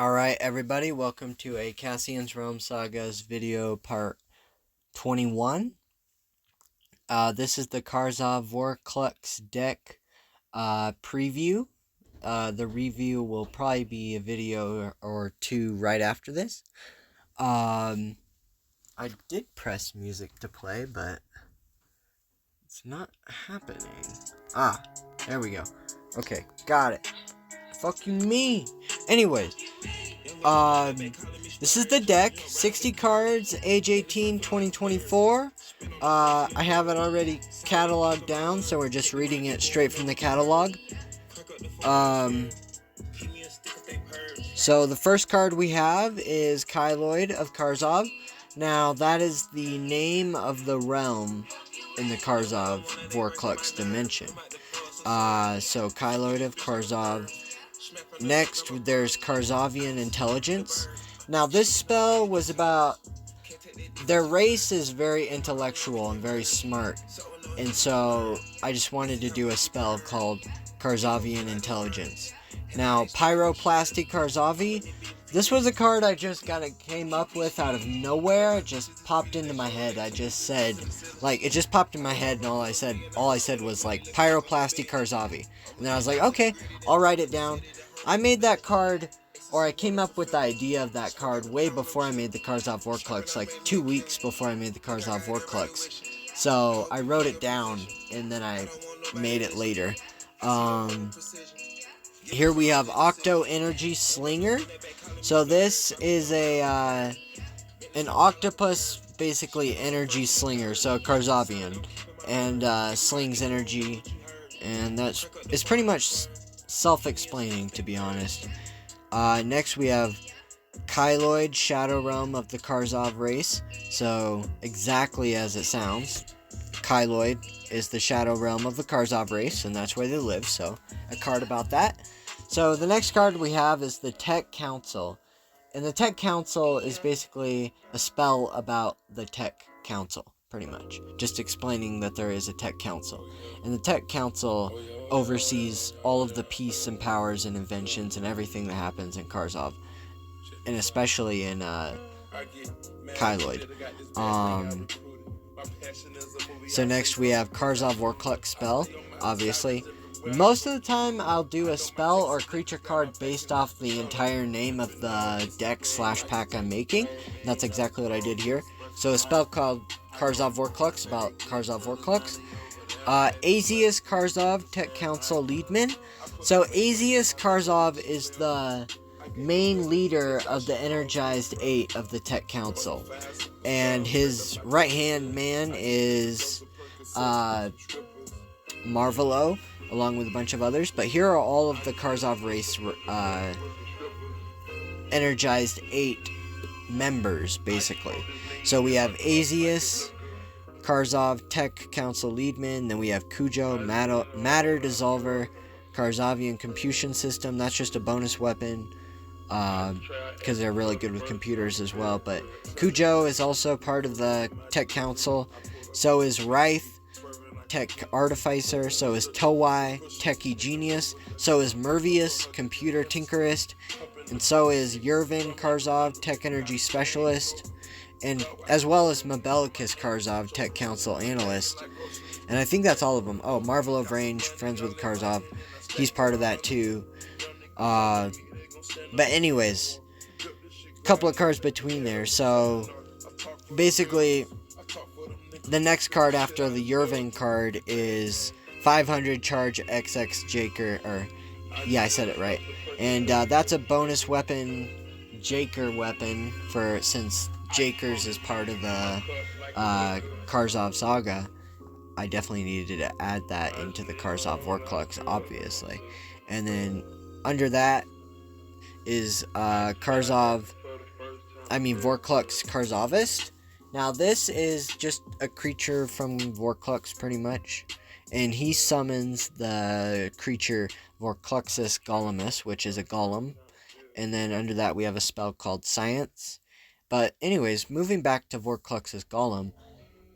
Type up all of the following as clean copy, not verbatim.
Alright, everybody, welcome to a CassiansRealmSagas video part 21. This is the Karzov Vorclux deck preview. The review will probably be a video or two right after this. I did press music to play, but it's not happening. There we go. Okay, got it. Fuck you, me. Anyways. This is the deck, 60 cards, age 18, 2024. I have it already cataloged down, so we're just reading it straight from the catalog. So the first card we have is Kyloid of Karzov. Now, that is the name of the realm in the Karzov Vorclux dimension. So Kyloid of Karzov. Next, there's Karzovian Intelligence. Now, this spell was about... Their race is very intellectual and very smart. And so, I just wanted to do a spell called Karzovian Intelligence. Now, Pyroplasty Karzovi. This was a card I just came up with out of nowhere. It just popped into my head. I just said... it just popped in my head and all I said was, Pyroplasty Karzovi. And then I was like, okay, I'll write it down. I made that card, or I came up with the idea of that card way before I made the Karzov Vorclux, 2 weeks before I made the Karzov Vorclux. So, I wrote it down, and then I made it later. Here we have Octo Energy Slinger. So this is an octopus, basically, energy slinger, so Karzovian, and slings energy, and it's pretty much self-explaining, to be honest. Next we have Kyloid, Shadow Realm of the Karzov race. So, exactly as it sounds, Kyloid is the Shadow Realm of the Karzov race, and that's where they live, so a card about that. So, the next card we have is the Tech Council. And the Tech Council is basically a spell about the Tech Council, pretty much. Just explaining that there is a Tech Council. And the Tech Council oversees all of the peace and powers and inventions and everything that happens in Karzov. And especially in Kyloid. So next we have Karzov Vorclux spell, obviously. Most of the time, I'll do a spell or creature card based off the entire name of the deck/pack I'm making. That's exactly what I did here. So a spell called Karzov Vorclux, about Karzov Vorclux. Azius Karzov, Tech Council Leadman. So Azius Karzov is the main leader of the Energized 8 of the Tech Council. And his right-hand man is Marvelo, along with a bunch of others. But here are all of the Karzov race Energized 8 members, basically. So we have Azius, Karzov, Tech Council Leadman, then we have Kujo, Matter Dissolver, Karzovian Computation System. That's just a bonus weapon, because they're really good with computers as well. But Kujo is also part of the Tech Council. So is Ryth, Tech Artificer. So is Towai, Techie Genius. So is Mervius, Computer Tinkerist. And so is Yervin Karzov, Tech Energy Specialist. And as well as Mabelicus Karzov, Tech Council Analyst. And I think that's all of them. Oh, Marvel of Range, friends with Karzov. He's part of that too. But anyways, a couple of cards between there. So, basically, the next card after the Yervin card is 500 charge XX Jaker. Or, yeah, I said it right. And that's a bonus weapon, Jaker weapon, since Jakers is part of the Karzov Saga. I definitely needed to add that into the Karzov Vorclux, obviously. And then under that is Vorclux Karzovist. Now this is just a creature from Vorclux, pretty much. And he summons the creature Vorcluxus Golemus, which is a golem. And then under that we have a spell called Science. But anyways, moving back to Vorcluxus Golem.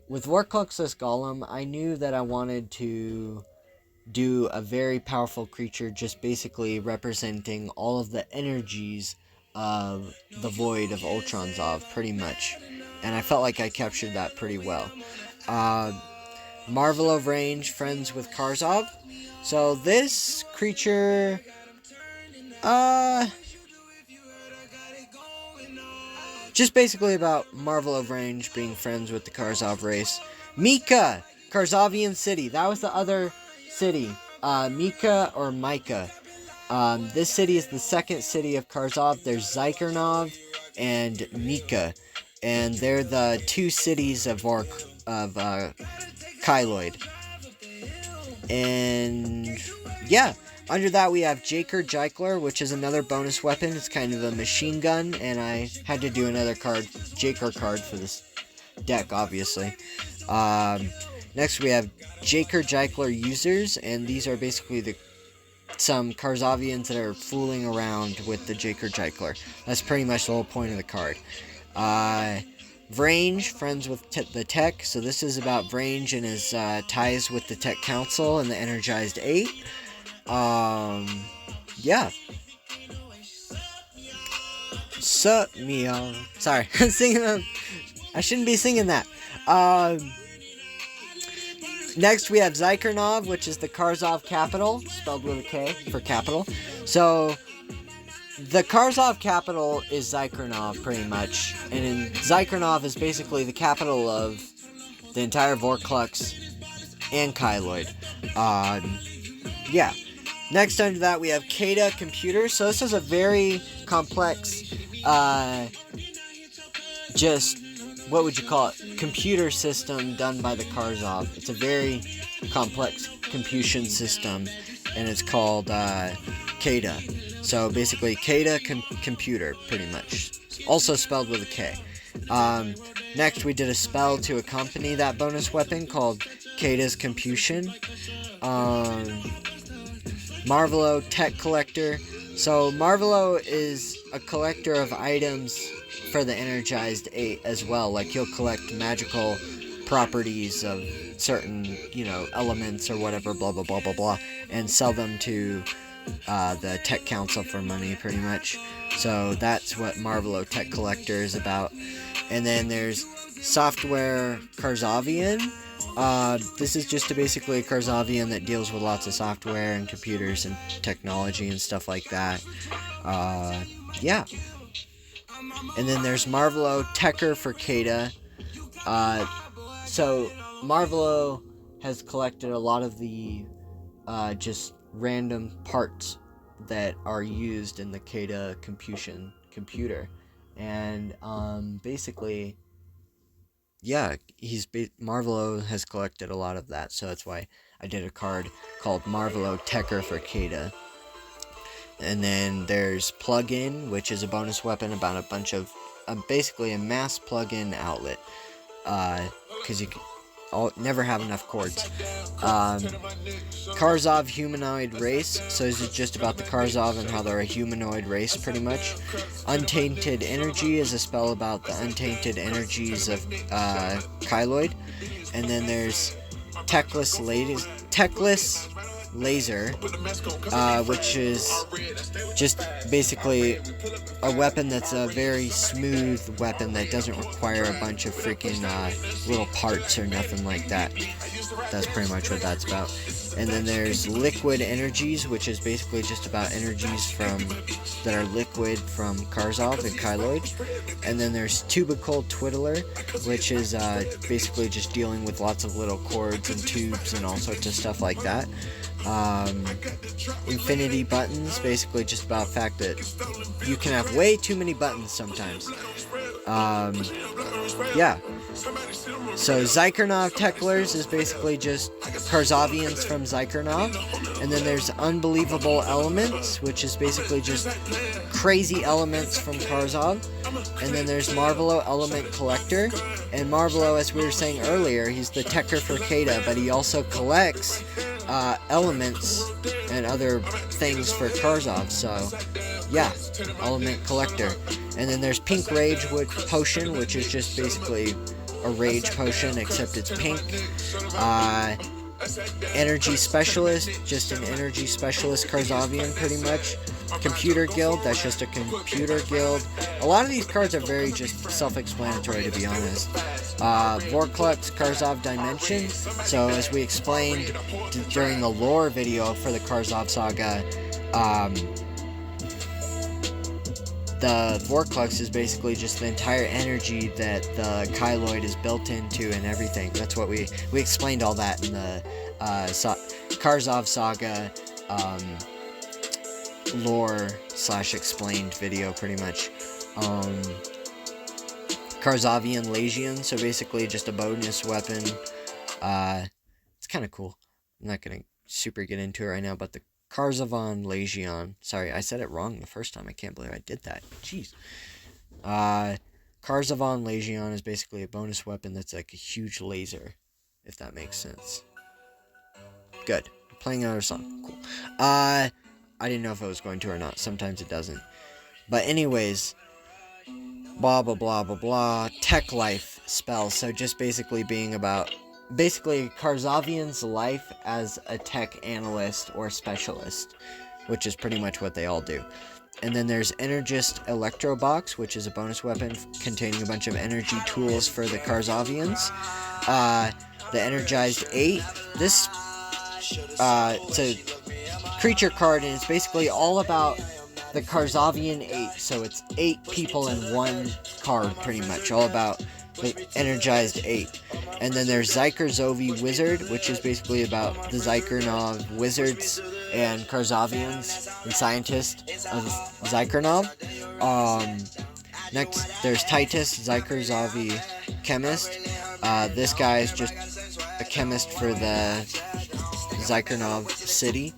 With Vorcluxus Golem, I knew that I wanted to do a very powerful creature, just basically representing all of the energies the void of Ultronzov, pretty much. And I felt like I captured that pretty well. Marvel of Range, friends with Karzov. So this creature, just basically about Marvel of Range being friends with the Karzov race. Mika, Karzovian city. That was the other city. Mika or Micah. This city is the second city of Karzov. There's Zykernov and Mika. And they're the two cities of Kyloid. And yeah, under that we have Jaker Jykler, which is another bonus weapon. It's kind of a machine gun, and I had to do another Jaker card for this deck, obviously. Next we have Jaker Jykler users, and these are basically some Karzovians that are fooling around with the Jaker Jykler. That's pretty much the whole point of the card. Vrange, friends with the Tech. So this is about Vrange and his ties with the Tech Council and the Energized 8. Yeah. Sup, meow. Sorry, I'm singing. I shouldn't be singing that. Next, we have Zykernov, which is the Karzov capital, spelled with a K for capital. So, the Karzov capital is Zykernov, pretty much. And Zykernov is basically the capital of the entire Vorclux and Kyloid. Yeah. Next, under that, we have Kada Computer. So, this is a very complex, what would you call it? Computer system done by the Karzov. It's a very complex computation system, and it's called Kada. So basically, Kada Computer, pretty much. Also spelled with a K. Next, we did a spell to accompany that bonus weapon called Kada's Computation. Marvelo Tech Collector. So Marvelo is a collector of items for the Energized 8 as well. Like, he'll collect magical properties of certain, elements or whatever, blah, blah, blah, blah, blah, and sell them to the Tech Council for money, pretty much. So that's what Marvelo Tech Collector is about. And then there's Software Karzovian. This is just basically a Karzovian that deals with lots of software and computers and technology and stuff like that. Yeah. And then there's Marvelo Techer for Kada. So Marvelo has collected a lot of the just random parts that are used in the Kada computer. And basically, yeah, Marvelo has collected a lot of that, so that's why I did a card called Marvelo Techer for Kada. And then there's Plug-in, which is a bonus weapon about a bunch of, basically a mass plug-in outlet, because you can never have enough cords. Karzov humanoid race, so this is just about the Karzov and how they're a humanoid race, pretty much. Untainted energy is a spell about the untainted energies of Kyloid. And then there's Techless Laser, which is just basically a weapon that's a very smooth weapon that doesn't require a bunch of freaking little parts or nothing like that. That's pretty much what that's about. And then there's Liquid Energies, which is basically just about energies that are liquid from Karzov and Kyloid. And then there's Tubical Twiddler, which is basically just dealing with lots of little cords and tubes and all sorts of stuff like that. Infinity Buttons, basically just about the fact that you can have way too many buttons sometimes. Yeah. So Zykernov Techlers is basically just Karzovians from Zykernov. And then there's Unbelievable Elements, which is basically just crazy elements from Karzov. And then there's Marvelo Element Collector. And Marvelo, as we were saying earlier, he's the Techer for Kada, but he also collects elements and other things for Karzov. So yeah, Element Collector. And then there's Pink Rage Potion, which is just basically a rage potion, except it's pink. Energy Specialist, just an energy specialist Karzovian, pretty much. Computer Guild, that's just a computer guild. A lot of these cards are very just self-explanatory, to be honest. Vorclux, Karzov Dimension. So as we explained during the lore video for the Karzov Saga, the Vorclux is basically just the entire energy that the Kyloid is built into and everything. That's what we explained all that in the Karzov Saga lore / explained video, pretty much. Karzovian Legion, so basically just a bonus weapon. It's kind of cool. I'm not gonna super get into it right now, but the Karzovan Legion. Sorry, I said it wrong the first time. I can't believe I did that. Jeez. Karzovan Legion is basically a bonus weapon that's like a huge laser, if that makes sense. Good. Playing another song. Cool. I didn't know if I was going to or not. Sometimes it doesn't. But anyways, blah, blah, blah, blah, blah. Tech life spell. So just basically being about... basically Karzovian's life as a tech analyst or specialist, which is pretty much what they all do. And then there's Energist Electro Box, which is a bonus weapon containing a bunch of energy tools for the Karzovians. The Energized 8. This, it's a creature card, and it's basically all about the Karzovian 8. So it's 8 people in one card, pretty much. All about the Energized 8. And then there's Zyker Wizard, which is basically about the Zykernov wizards and Karzovians and scientists of Zykernov. Next, there's Titus Zyker chemist. This guy is just a chemist for the Zykernov city.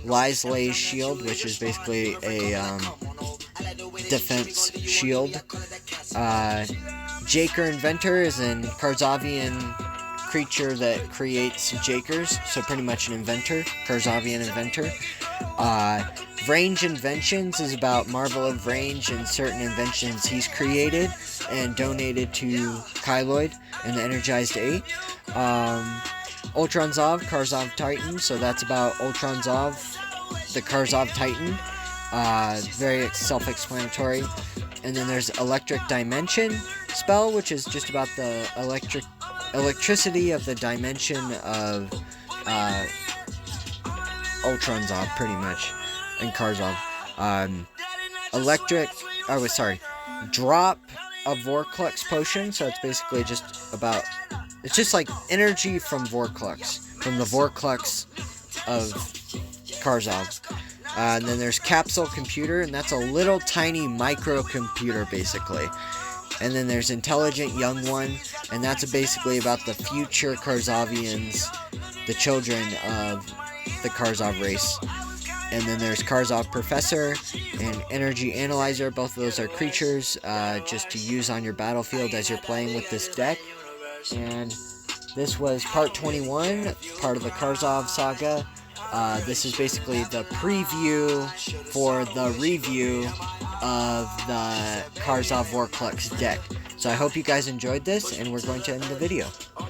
Lysley's Shield, which is basically a defense shield. Jaker Inventor is a Karzovian creature that creates Jakers, so pretty much an inventor, Karzovian inventor. Range Inventions is about Marvel of Range and certain inventions he's created and donated to Kyloid and the Energized 8. Ultronzov, Karzov Titan, so that's about Ultronzov, the Karzov Titan. Very self-explanatory. And then there's Electric Dimension spell, which is just about the electricity of the dimension of Ultronzov, pretty much, and Karzov. Drop a Vorclux potion, so it's basically just about, it's just like energy from Vorclux, from the Vorclux of Karzov. And then there's Capsule Computer, and that's a little tiny microcomputer, basically. And then there's Intelligent Young One, and that's basically about the future Karzovians, the children of the Karzov race. And then there's Karzov Professor and Energy Analyzer. Both of those are creatures just to use on your battlefield as you're playing with this deck. And this was part 21, part of the Karzov Saga. This is basically the preview for the review of the Karzov Vorclux deck. So I hope you guys enjoyed this, and we're going to end the video.